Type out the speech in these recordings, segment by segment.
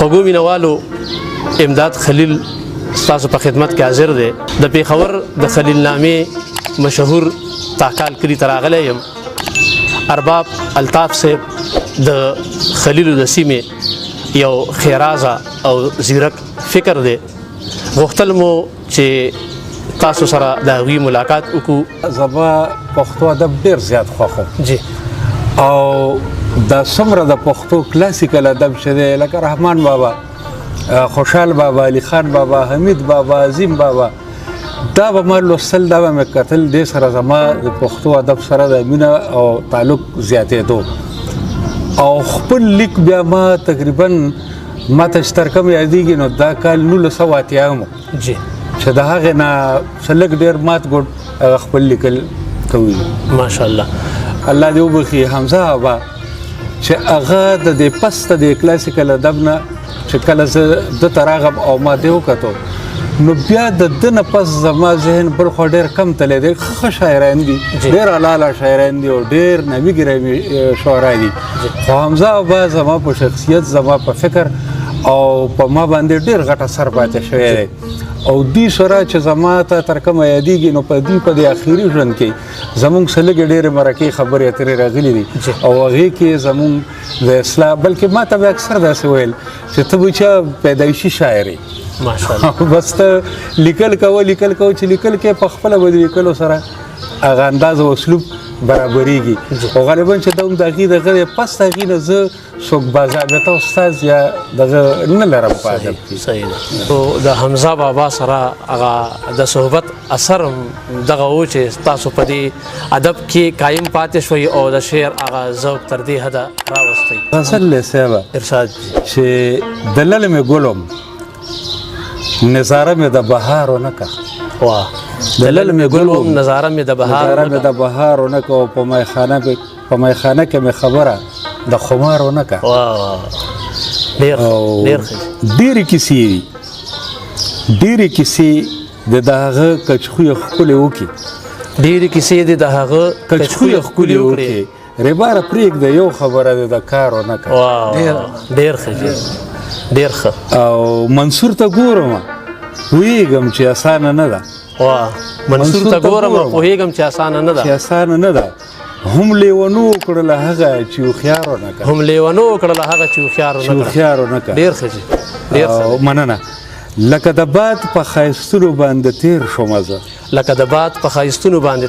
خوږو مینوالو امداد خلیل ستاسو په خدمت کې حاضر دی. د پیښور د خلیل نامې مشهور تاکال کلي ته راغلی یم. ارباب الطاف صاحب د خلیلو د سیمې یو خیرازه او زیرک فکر دی. غوښتل مو چې تاسو سره د هغوی ملاقات وکړو. زما پښتو ادب ډېر زیات خوښوم جی او دا څومره د پښتو کلاسیکل ادب چې دی لکه رحمان بابا، خوشحال بابا، علی خان بابا، حمید بابا، عظیم بابا، دا به ما لوستل، دا به مې کتل. دې سره زما د پښتو ادب سره د مینه او تعلق زیاتېدو او خپل لیک بیا ما تقریبا ما ته چې تر کوم یادېږي نو دا کال 1980 جی چې د هغې نه څه لږ ډېر مات ګوډ هغه خپل لیکل کوي. ماشاءالله الله دې وبخي حمزه بابا چې هغه د دې پس ته د کلاسیکل ادب نه چې کله زه دته راغم او ما دې وکتو نو بیا د ده نه پس زما ذهن بل خوا ډېر کم تلی دی. ښه شاعران دي، ډېر اعلی شاعران دي او ډېر نامي ګرامي شعرا دي، خو حمزه بابا زما په شخصیت، زما په فکر او په ما باندې ډېر غټ اثر پاتې شوی دی. او دې شعرا چې زما ته تر کومه یادېږي نو په دې اخري ژوند کې زمونږ څه لږې ډېرې مرکې خبرې اترې راغلي دي او هغې کې زمونږ د اصلاح، بلکې ما ته به اکثر داسې ویل چې ته به چا پیدایشي شاعر یې، ماشاءالله بس ته لیکل کوه چې لیکل کې په خپله به د لیکلو سره هغه انداز او اسلوب برابرېږي. او غالبا چې دا هم د هغې دغه دی پس د هغې نه زه څوک باضابطه استاذ یا دغه نه لرم په ادب کې. صحیح ده. نو د حمزه بابا سره هغه د صحبت اثر دغه و چې تاسو په دې ادب کې قایم پاتې شوئ او د شعر هغه ذوق تر دې حده راوستی. غزل دی صاحبه ارشاد چې دلل مې ګلم نظاره مې د بهار ونه که، واه دلل مې ګل وم نظاره مې د بهار ونه که او په میخانه کې مې خبره د خمار ونه که. ډېرې کیسې د هغه کچخویه ښکلې وکړي، ډېرې کیسې د هغه کچخویه ښکلې وکړي. رباره پرېږده یو خبره دی د کار ونه که. ډېر ښه ډېر ښه. او منصور ته ګورم پوهېږم چې اسانه نه ده. منصور ته ګورم پوهېږم چې اسانه نه ده. هم لیونو کړله هغه چې هوښیار ونه که، ډېر ښه ډېر مننه. لکه د باد په ښایستونو باندې تېر شومه زه، لکه د باد په ښایستونو باندې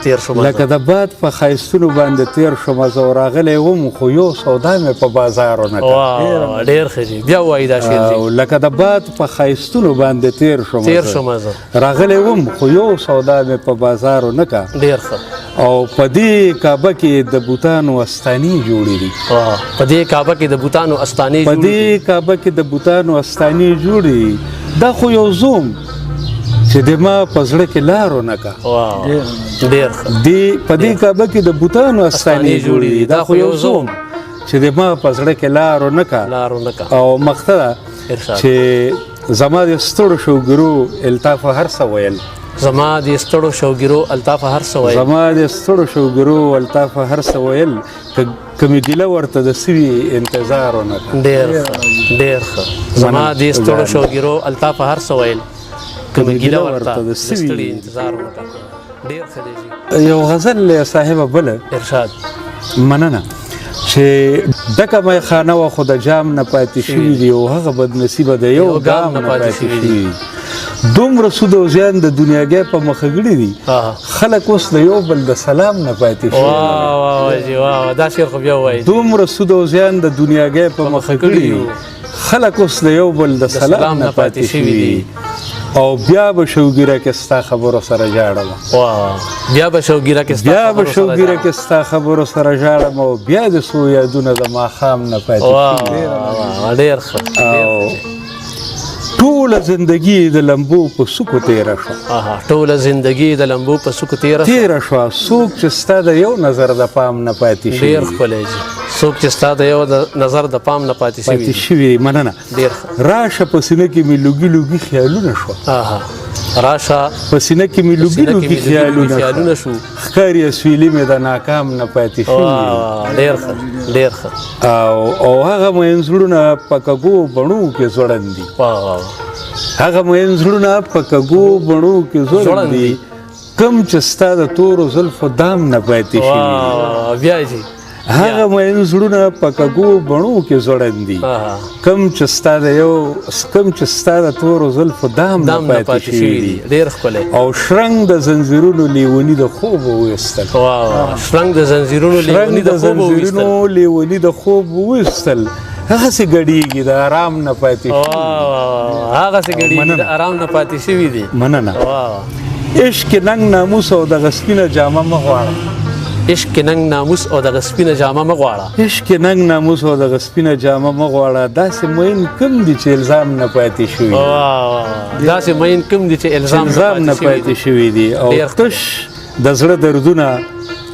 تېر شومه زه او راغلی وم خو یو سودا مې په بازار ونه که. ډېر ښه بیا وایي دا شعر. لکه د باد په ښایستونو باندې تېر شومه زه راغلی وم خو یو سودا مې په بازار ونه که. ډېر ښه. او په دې کعبه کې د بوتانو استانې جوړې دي، په دې کعبه کې د بوتانو استانې جوړې. دا خو یو زوم چې د ما په زړه کې لار ونه که. ډېر ښه. په دې کعبه کې د بوتانو استانې جوړې دي. دا خو یو زوم چې د ما په زړه کې لار ونه که. او مقته ده چې زما د ستړو شوګیرو الطاف هر څه ویل، زما د ستړو شوګیرو الطاف هر څه ویل که مې ګیله ورته د سوي انتظار ونه که. ډېر ښه. زما د ستړو شوګیرو الطاف هر څه ویل که مې ګیله ورته د ستړي انتظار ونه که. ډېر ښه دی. یو غزل صاحبه بله ارشاد. مننه چې ډکه میخانه وه خو د جام نه پاتې شوي دي او هغه بدنصیبه د یو ګام نه پاتې شوي. دومره سود او زیان د دنیاګۍ په مخه کړي دي، خلک اوس د یو بل د سلام نه پاتې شوي. دا شعر خو بیا وایي. دومره سود او زیان د دنیاګۍ په مخه کړي دي، خلک اوس د یو بل د سلام نه پاتې شوي. او بیا به شوګیره کې ستا خبرو سره ژاړم، بیا به شوګیره کې ستا خبرو سره ژاړم او بیا د څو یادونه د ماښام نه پاتې شوي. ډېر ښه. ټوله زندګي د لمبو په سوکو تېره شوه. څوک چې ستا د یو نظر د پام نه پاتې شوي. ډېر ښکلی. څوک چې ستا د یو نظر د پام نه پاتې شوي. مننه. راشه په سینه کې مې لوګي خیالونه شوه راشه په سینه کې مې لوګي خیالونه شو ښکاري اسویلي مې د ناکام نه پاتې شوي ډېر ښه ډېر ښه او هغه مین زړونه په کږو بڼو کې ځوړند دي هغه مین زړونه په کږو بڼو کې ځوړند دي کم چې ستا د تورو زلفو دام نه پاتې شوي بیا جي هغه مین زړونه په کږو بڼو کې ځوړند دي کم چې ستا د تورو زلفو دام نه پاتې شوي دي ډېر ښکلی او شرنګ د زنځیرونو لیوني د خوب وویستل شرنګ د زنځیرونو لیوني د خوب وویستل هغسې ګډېږي د آرام نه پاتې شوي هغسې ګډېږي د آرام نه پاتې شوي دي مننه عشق ننګ ناموس او دغه سپینه جامه مه غواړه عشق ننګ ناموس او دغه سپینه جامه مه غواړه عشق ننګ ناموس او دغه سپینه جامه مه غواړه داسې مین کم دي چې الزام نه پاتې شوي داسې مین کم دي چې الزام نه پاتې شوي دي او تش د زړه دردونه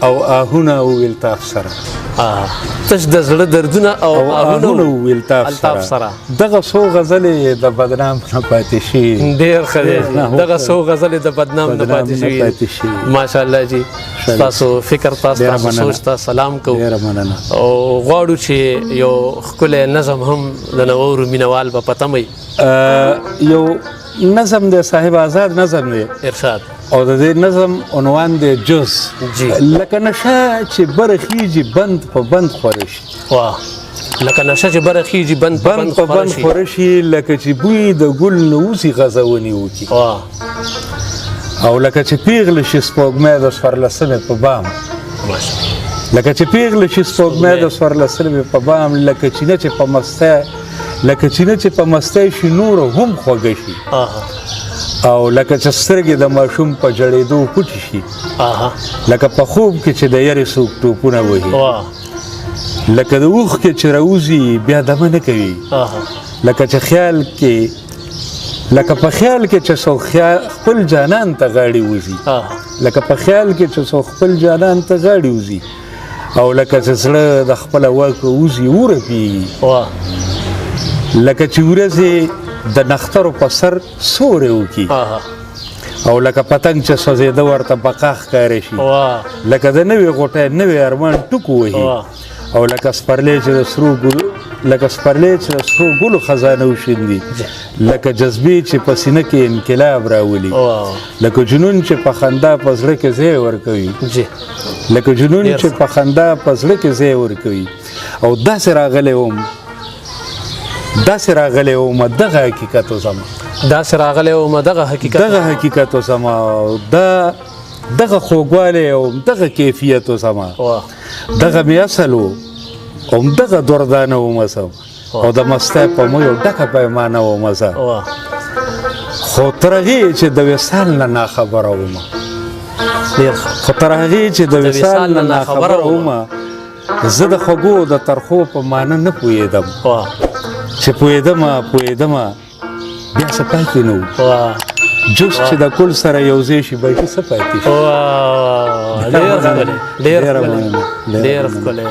او آهونه وویل تاف سره تش د زړه دردونه او آهونه وویل تاف سره دغه څو غزلې د بدنام نه پاتې شوي ډېر ښه دی دغه څو غزلې د بدنام نه پاتې شوي ماشاءالله جي ستاسو فکر تاسو سوچ ته سلام کوو او غواړو چې یو ښکلی نظم هم د نوورو مینوال به په تمه یو نظم دی صاحب آزاد نظم دی ارشاد او د دې نظم عنوان دی جز لکه نشه چې بره خیږي بند په بند خوره شي لکه نشه چې بره خیږي بند په بند خوره شي لکه چې بوی د ګل نه وځي غزونې وکړي او لکه چې پیغله شي سپوږمۍ د څوارلسمې په بام لکه چې پیغله شي سپوږمۍ د څوارلسمې په بام لکه چینه چې په مستی شي نور هم خوږه شي او لکه چې سترګې د ماشوم په جړېدو پټې شي لکه په خوب کې چې د یارې څوک ټوپونه وهي لکه د اوښ کې چې راوځي بیا دمه نه کوي لکه په خیال کې چې څوک خپل جانان ته غاړې وځي لکه په خیال کې چې څوک خپل جانان ته غاړې وځي او لکه چې زړه د خپله واکه وځي ورپېږي لکه چې ورځې د نخترو په سر سورې وکړي او لکه پتنګ چې سوځېده ورته بقا ښکارې شي لکه د نوې غوټۍ نوې ارمان ټوک وهي او لکه سپرلی چې د سرو ګلو خزانه وشیندي لکه جذبې چې په سینه کې انقلاب راولي لکه جنون چې په خندا په زړه کې ځای ورکوي او داسې راغلی وم دغه حقیقت وسمه او دغه خوږوالی او دغه کیفیت وسمه دغه مې اصل و او دغه دردانه ومسم او د مستی په مو یو ډکه پیمانه ومسه خو تر هغې چې د وصال نه ناخبره ومه زه د خوږو د ترخو په معنی نه پوهېدم چې پوهېدم بیا څه پاتې نه و جز چې د کل سره یو ځای شي بلکې څه پاتې شي ډېر ښکلی